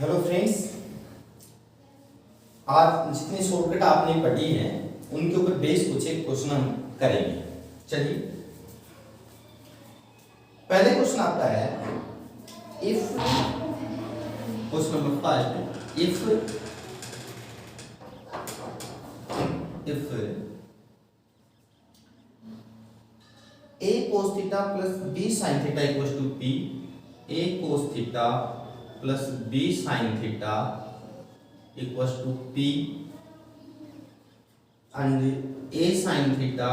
Hello friends, आज जितनी shortcut आपने पढ़ी है उनके ऊपर बेस कुछ एक क्वेश्चन हम करेंगे। चलिए, पहले क्वेश्चन आपका है if question number first, if a cos theta plus b sin theta equals to p, a cos theta plus b sin theta equals to p and a sin theta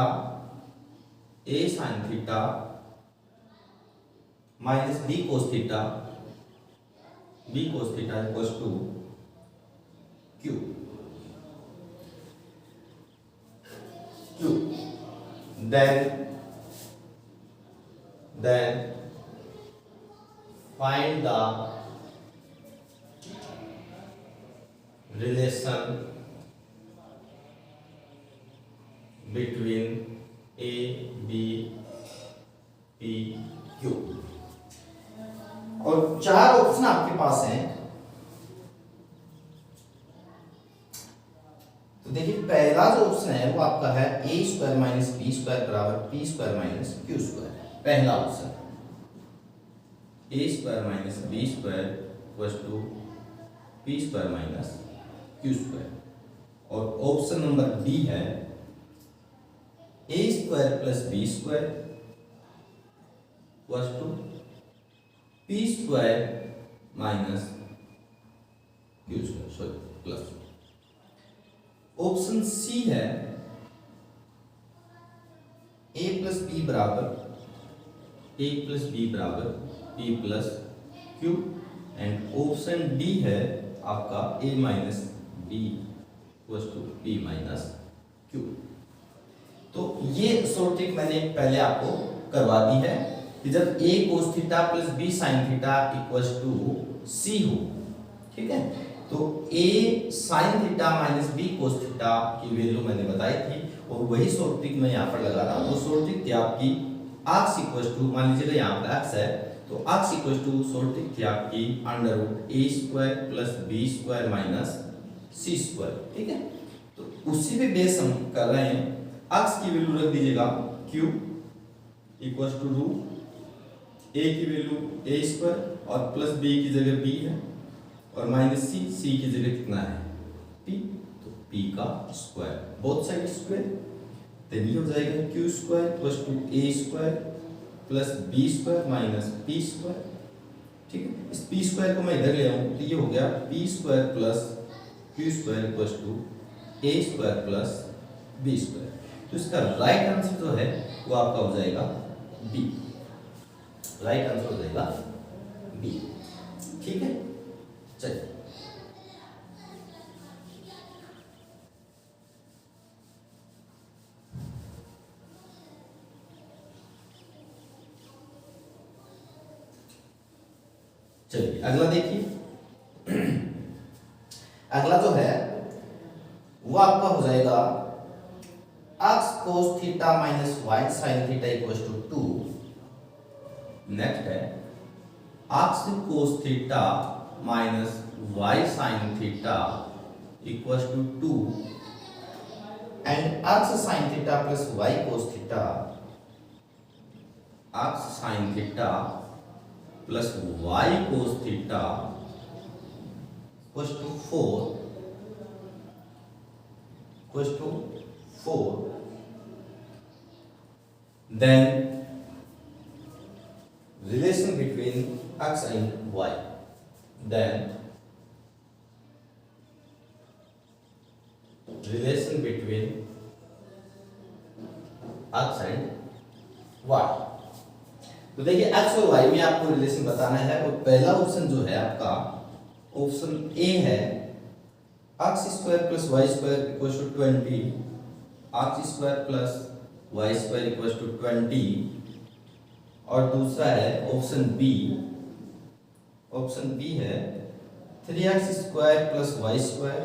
minus b cos theta equals to q. Then find the relation between A, B, P, Q। और चार option आपके पास हैं। तो देखिए, पहला जो option है वो आपका है a square minus B square बराबर P square minus Q square. पहला option a square minus B square equals to P square minus Q square. और ऑप्शन नंबर बी है a square plus B square equals to P square minus Q square, sorry plus. Option C है a plus B बराबर p plus q। And option D है आपका a minus B equals to p minus q। तो ये short trick मैंने पहले आपको करवा दी है कि जब a cos theta plus b sin theta equals to c हो, ठीक है, तो a sin theta minus b cos theta की वैल्यू मैंने बताई थी और वही शॉर्ट ट्रिक मैं यहाँ पर लगा रहा हूँ। वो शॉर्ट ट्रिक थी आपकी x इक्वल्स टू, मान लीजिएगा यहाँ पर x है तो x equals to short trick थी आपकी under root a square plus b square minus c square, ठीक है। तो उसी पे बेस हम कर रहे हैं। x की वैल्यू रख दीजिएगा q equals to root a की वैल्यू a स्क्वायर और प्लस b की जगह b है और माइनस c की जगह कितना है p, तो p का स्क्वायर, बोथ साइड स्क्वायर। तो ये हो जाएगा q square plus two a square plus b square minus p square, ठीक है। इस p स्क्वायर को मैं इधर ले आऊं तो ये हो गया p square plus q square plus two a square plus b square. तो इसका राइट आंसर जो है वो आपका हो जाएगा b। राइट आंसर हो जाएगा b, ठीक है। चलिए, अगला देखिए। अगला जो है वो आपका हो जाएगा x cos theta minus Y sine theta equals to 2। Next है x cos theta minus Y sine theta equals to 2 and x sine theta plus Y cos theta, x sine theta plus Y cos theta equals to 4। Then relation between x and y, then relation between x and y। तो देखिए x और y में आपको relation बताना है और पहला option जो है आपका ऑप्शन ए है x square plus Y square equals to 20, x square plus Y square equals to 20। और दूसरा है ऑप्शन बी है 3x square plus Y square,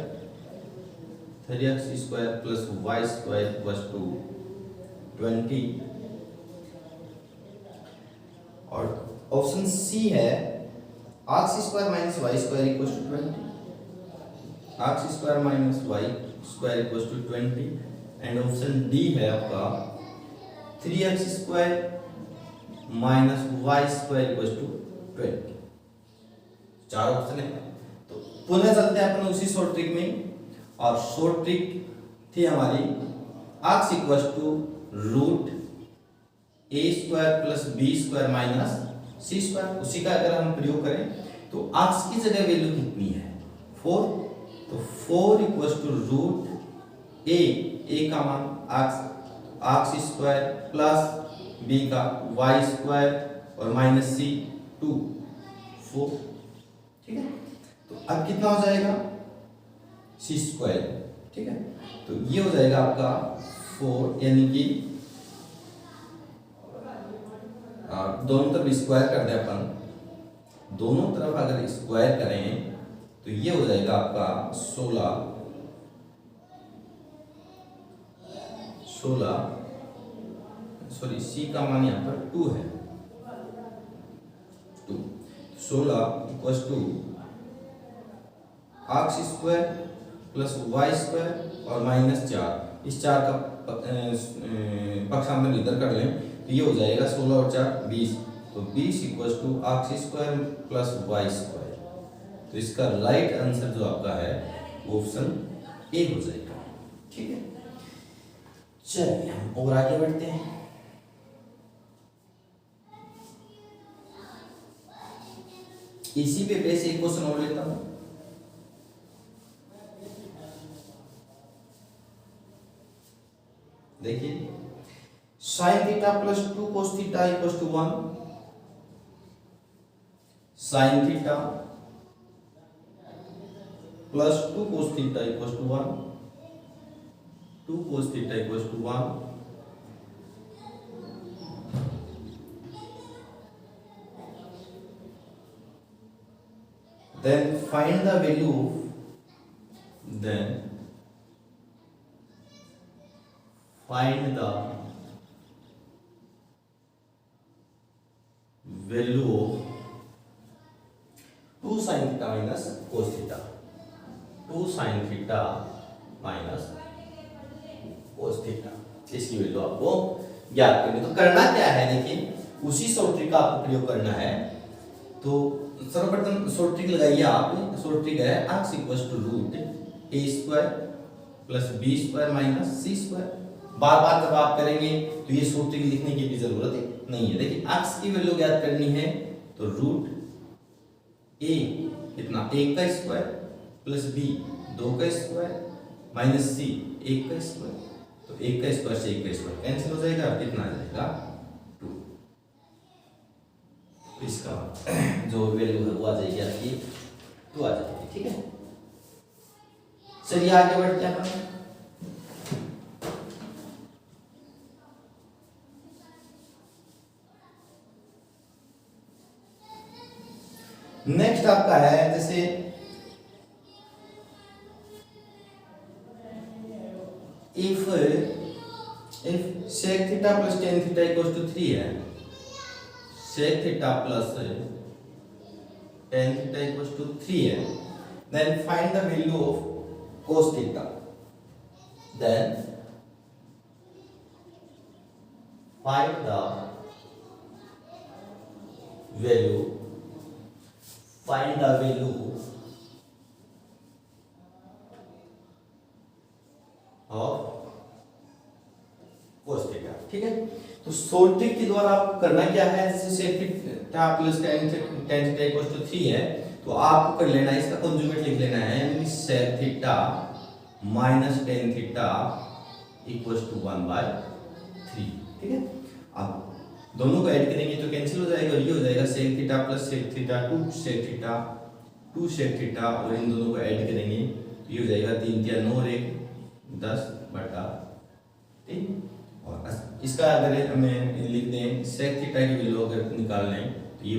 3x square plus Y square equals to 20। और option C है x square minus Y square equals to 20, x square minus Y square equals to 20 and option D है आपका 3x square minus Y square equals to 20। चार option है। तो पुनः चलते हैं अपन उसी शॉर्ट ट्रिक में, और शॉर्ट ट्रिक थी हमारी x equals to root A square plus B square minus C square. उसी का अगर हम प्रयोग करें तो आर्क्स की जगह वैल्यू कितनी है 4, तो 4 इक्वल्स टू रूट ए का मान आर्क्स स्क्वायर प्लस बी का वाई स्क्वायर और माइनस सी 2 4। ठीक है, तो अब कितना हो जाएगा सी स्क्वायर। ठीक है, तो ये हो जाएगा आपका 4, यानी कि दोनों तरफ स्क्वायर कर दे अपन, दोनों तरफ अगर स्क्वायर करें तो ये हो जाएगा आपका 16 सॉरी सी का मान यहाँ पर 2 है, 2 16 equals to x square plus Y square और माइनस 4। इस 4 का पक्षांतर इधर कर लें तो ये हो जाएगा 16 और 4 20, तो 20 equals to x square plus Y square. तो इसका राइट आंसर जो आपका है ऑप्शन ए हो जाएगा। ठीक है, चलिए हम और आगे बढ़ते हैं। इसी पे बेस एक क्वेश्चन और लेता हूं। देखिए sine theta plus 2 cos theta equals to 1, sine theta plus 2 cos theta equals to 1, 2 cos theta equals to 1। Then find the value of, then find the value of 2 sin theta minus cos theta, 2 sin theta minus cos theta, इसकी value आपको ज्ञात करनी। तो करना क्या है, देखिए उसी शॉर्ट ट्रिक का आपको प्रयोग करना है। तो सर्वप्रथम शॉर्ट ट्रिक लगाइए आप, शॉर्ट ट्रिक है arcs equals to root A square plus B square minus C square. बार बार जब आप करेंगे तो ये शॉर्ट ट्रिक लिखने की भी जरूरत नहीं है। देखिए आर्क्स की वैल्यू ज्ञात करनी है तो रूट ए कितना 1 का स्क्वायर प्लस बी 2 का स्क्वायर माइनस सी 1 का स्क्वायर, तो 1 का स्क्वायर से 1 का स्क्वायर कैंसिल हो जाएगा, कितना आ जाएगा 2। इसका जो वैल्यू है वो आ जाएगी आपकी 2 आ जाएगी। ठीक है, चलिए आगे बढ़ते हैं अपन। नेक्स्ट आपका है जैसे if sec theta plus tan theta equals to 3 है, sec theta plus tan theta equals to 3 है, then find the value of cos theta, then find the value of cos theta। ठीक है, तो शॉर्ट ट्रिक के द्वारा आप करना क्या है, जैसे sec theta plus tan theta equals to 3 है तो आपको कर लेना है इसका कंजुगेट लिख लेना है, यानी sec theta minus tan theta equals to 1/3। ठीक है, अब दोनों को ऐड करेंगे तो कैंसिल हो जाएगा और ये हो जाएगा sec theta plus sec theta 2 sec theta और इन दोनों को ऐड करेंगे तो ये हो जाएगा 3 × 9 और 1 10/3। और इसका अगर हमें लिख दें sec थीटा की वैल्यू अगर निकाल लें तो ये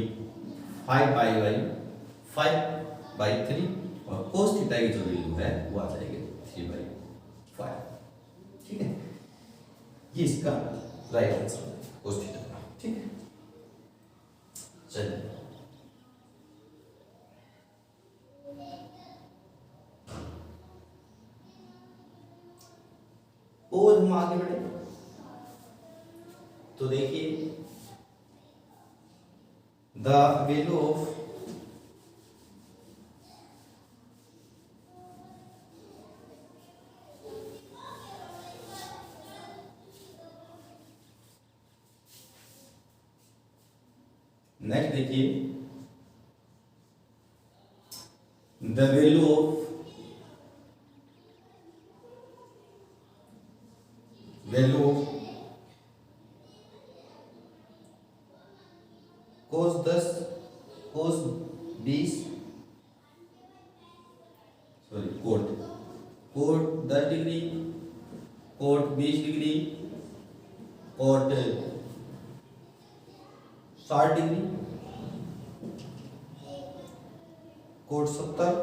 5/3 और cos थीटा की जो वैल्यू है वो आ जाएगी 3/5। ठीक है, ये इसका राइट आंसर है cos थीटा। ठीक है, चलिए और हम आगे बढ़े तो देखिए द वैल्यू ऑफ नेक्स्ट देखिए the value of cos 10 cos 20 sorry cot 10 degree cot 20 degree cot 60 degree cot 70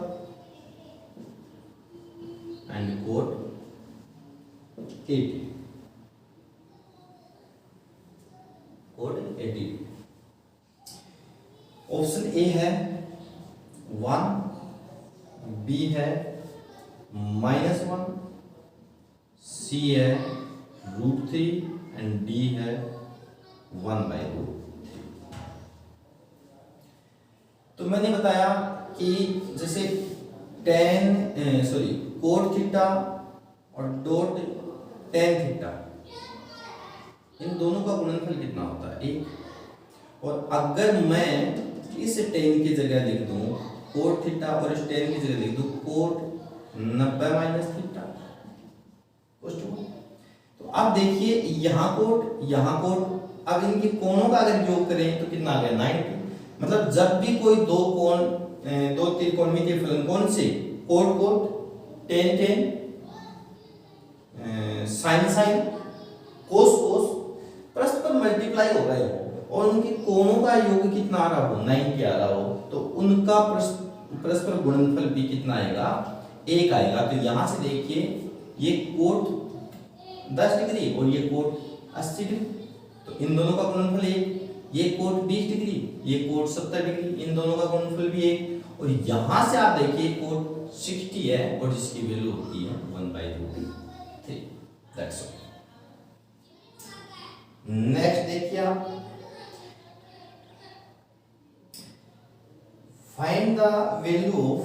and cot 80 cot 80। Option A है 1, बी है -1, सी है √3 एंड डी है 1/√3। तो मैंने बताया कि जैसे कोट थीटा और डॉट टेन थीटा इन दोनों का गुणनफल कितना होता है 1। और अगर मैं इस टेन की जगह लिख दूं कोट थीटा और इस टेन की जगह लिख दूं कोट 90 माइनस थीटा तो अब देखिए यहाँ कोट अब इनके कोणों का अगर योग करें तो कितना आ गया 90। मतलब जब भी कोई दो त्रिकोणमितीय फलन कौन से कोट टेन साइन कोस परस्पर मल्टीप्लाई हो रहे हो और उनके कोणों का योग कितना आ रहा हो 90 आ रहा हो तो उनका परस्पर गुणनफल भी कितना आएगा 1 आएगा। तो यहां से देखिए ये कोट 10 डिग्री और ये कोट 80 डिग्री तो इन दोनों का गुणनफल 1। ये कोट 20 डिग्री ये कोट 70 डिग्री इन दोनों का गुणनफल भी 1। और यहां से आप देखिए कोट 60 है और जिसकी वैल्यू होती है 1/√3। That's all. नेक्स्ट देखिए आप find the value of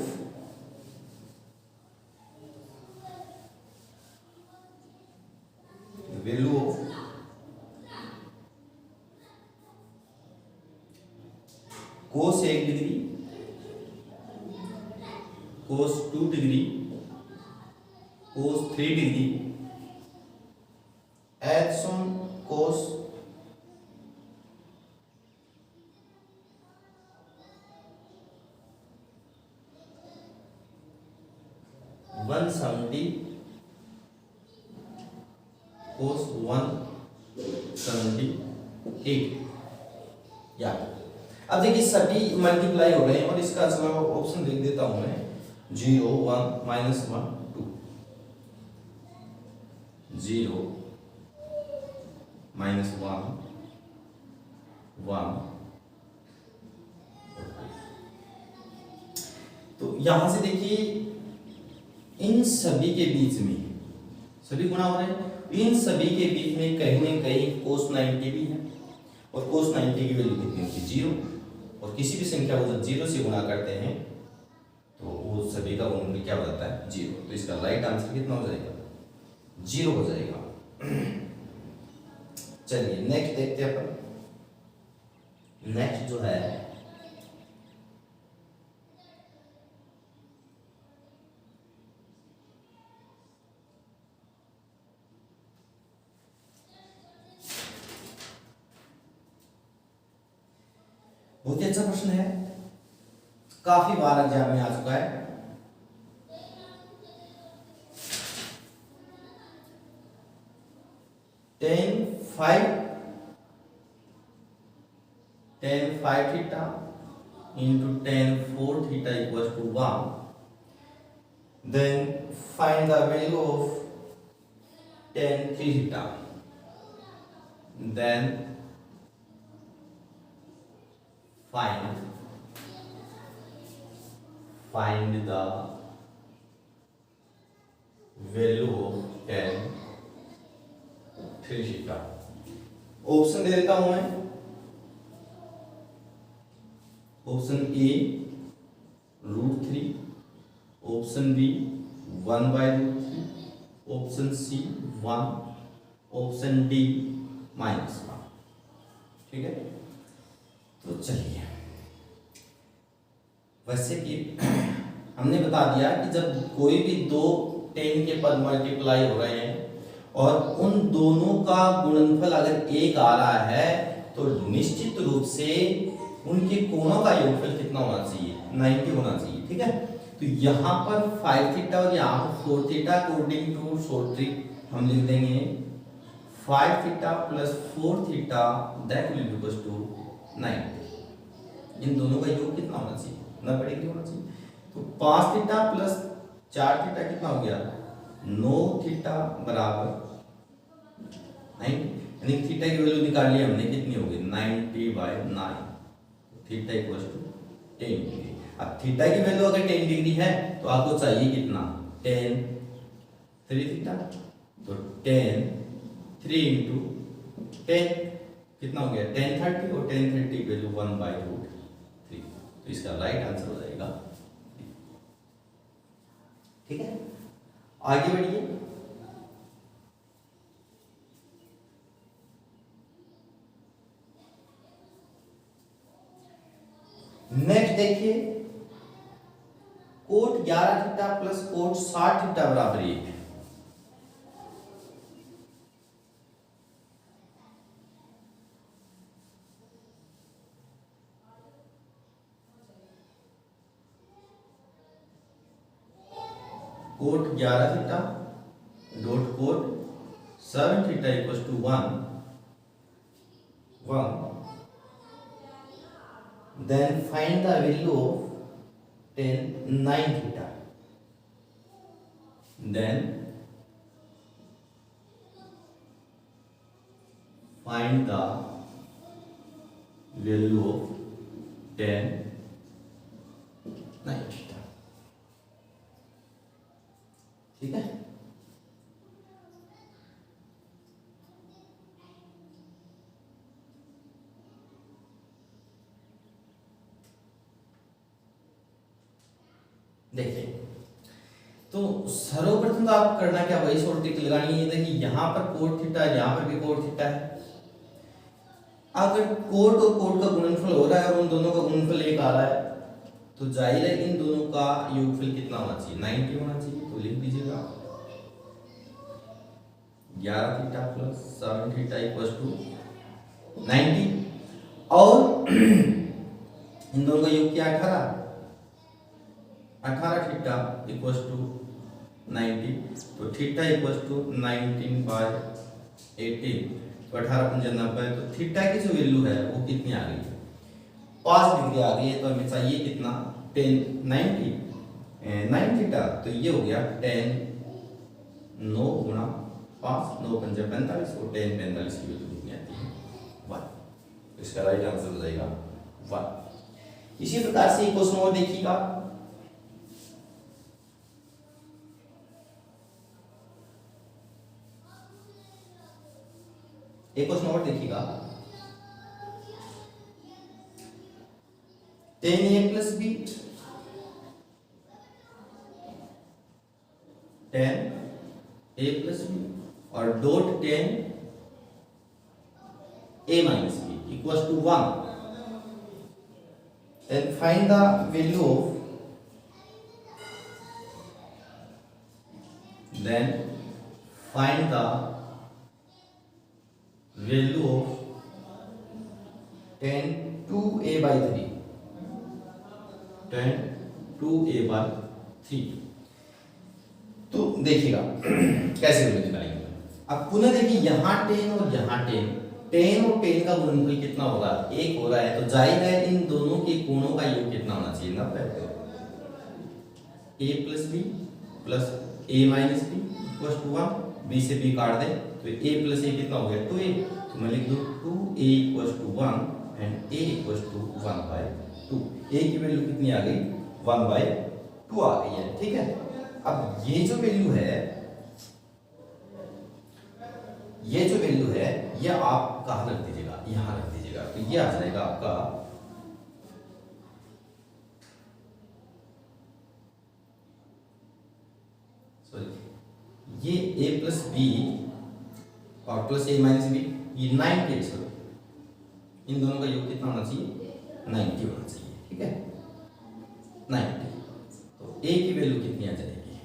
cos 1 degree cos 2 degree cos 3 degree H on cos 170 cos 178 या अब देखिए सभी मल्टीप्लाई हो रहे हैं और इसका चलो ऑप्शन लिख देता हूं मैं 0 1 -1 2 0 -1 1। तो यहां से देखिए इन सभी के बीच में सभी गुणा हो रहे हैं इन सभी के बीच में कहीं ना कहीं cos 90 भी है और cos 90 की वैल्यू कितनी होती है 0 और किसी भी संख्या को जब 0 से गुणा करते हैं तो वो सभी का गुणनफल क्या हो जाता है 0। तो इसका राइट आंसर कितना हो जाएगा 0 हो जाएगा। चलिए नेक्स्ट देखते हैं अपन। नेक्स्ट जो है बहुत ही अच्छा प्रश्न है काफी बार एग्जाम में आ चुका है। tan 5 theta into tan 4 theta equals to 1. Then find the value of tan 3 theta. Then find find the value of tan 3 theta. Option दे देता हूं मैं। Option A √3, option B 1/√3, option C 1, option D -1। ठीक है, तो चलिए, वैसे कि हमने बता दिया कि जब कोई भी दो 10 के पद मल्टीप्लाई हो रहे हैं और उन दोनों का गुणनफल अगर 1 आ रहा है तो निश्चित रूप से उनके कोणों का योगफल कितना होना चाहिए, 90 होना चाहिए। ठीक है, तो यहाँ पर 5 थीटा और यहाँ पर 4 theta according to short trick हम लिख देंगे 5 theta plus 4 theta that will be equals to 90। इन दोनों का योग कितना होना चाहिए, 90 डिग्री होना चाहिए। तो 5 थीटा प्लस 4 थीटा कितना हो गया, 9 थीटा बराबर 90, यानी थीटा की वैल्यू निकाल ली हमने, कितनी होगी 90/9, थीटा इक्वल्स टू 10 डिग्री। अब थीटा की वैल्यू अगर 10 डिग्री है तो आपको चाहिए कितना, 10 3 थीटा, तो 10 3 इंटू 10 कितना हो गया 1030, और 1030 वैल्यू 1/√3, तो इसका राइट आंसर हो जाएगा। ठीक है, आगे बढ़िए। नेक्स्ट देखिए, cot 11 theta plus cot 60 theta बराबर 1 है। Cot 11 theta dot cot 7 theta equals to 1, then find the value of tan 9 theta, then find the value of tan 9 theta। ठीक है, देखिए, तो सर्वप्रथम तो आप करना क्या, वही शॉर्ट ट्रिक लगानी है। देखिए यहाँ पर कोट थीटा, यहाँ पर भी कोट थीटा है। अगर कोट और कोट का गुणनफल हो रहा है और उन दोनों का गुणनफल 1 आ रहा है तो जाहिर है इन दोनों का योगफल कितना होना चाहिए, 90 होना चाहिए। तो लिख दीजिएगा 11 theta plus 7 theta equals to 90, और इन दोनों का योग क्या 18 थीटा इक्वल्स टू 90, तो थीटा इक्वल्स टू 19/18, तो 18 × 90, तो थीटा की जो वैल्यू है वो कितनी आ गई है, 5 डिग्री आ गई है। तो हमें चाहिए कितना 9 थीटा, तो ये हो गया 10 9 × 5, 9 × 5 45, और 10 45 की वैल्यू कितनी आती है 1। इसका राइट आंसर हो जाएगा 1। इसी प्रकार से एक क्वेश्चन और देखिएगा, एक क्वेश्चन और देखिएगा, 10a + b 10a + b और dot 10a - b equals to 1, then find the value of, then find the value of tan 2a/3, tan 2a/3। तो देखिएगा कैसे वैल्यू निकालेंगे। अब पुनः देखिए यहाँ 10 और यहाँ 10, 10 और 10 का गुणनफल कितना हो रहा है, 1 हो रहा है, तो जाहिर है इन दोनों के कोणों का योग कितना होना चाहिए, 90। a + b plus a - b equals to 1, b से b काट दें तो a + a कितना हो गया 2a, तो मैं लिख दूं 2a equals to 1 and a equals to 1/2। a की वैल्यू कितनी आ गई 1/2। 2 आ गई है, ठीक है। अब ये जो वैल्यू है, ये आप कहाँ रख दीजिएगा, यहाँ रख दीजिएगा, तो ये आ जाएगा आपका ये a प्लस बी और प्लस a माइनस बी, ये 90 है सर, इन दोनों का योग कितना होना चाहिए, 90 होना चाहिए, ठीक है, 90। तो a की वैल्यू कितनी आ जाएगी,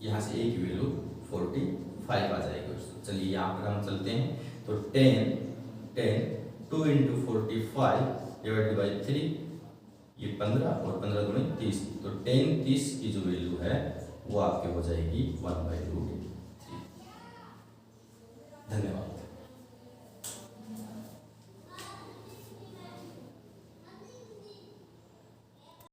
यहाँ से a की वैल्यू 45 आ जाएगी। चलिए यहाँ पर हम चलते हैं, तो 10 2 इंटू 45 डिवाइडेड बाई 3, ये 15 और 15 दूनी 30, तो 10 की जो वैल्यू है वो आपके हो जाएगी 1/√3। धन्यवाद।